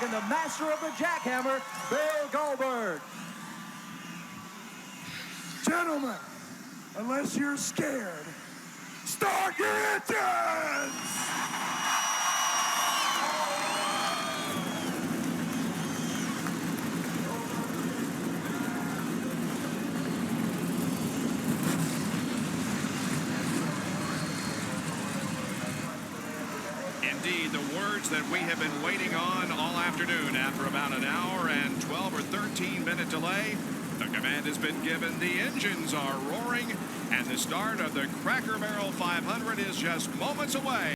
And the master of the jackhammer, Bill Goldberg. Gentlemen, unless you're scared, start your engines! Indeed, the words that we have been waiting on all afternoon. After about an hour and 12 or 13 minute delay, the command has been given. The engines are roaring, and the start of the Cracker Barrel 500 is just moments away.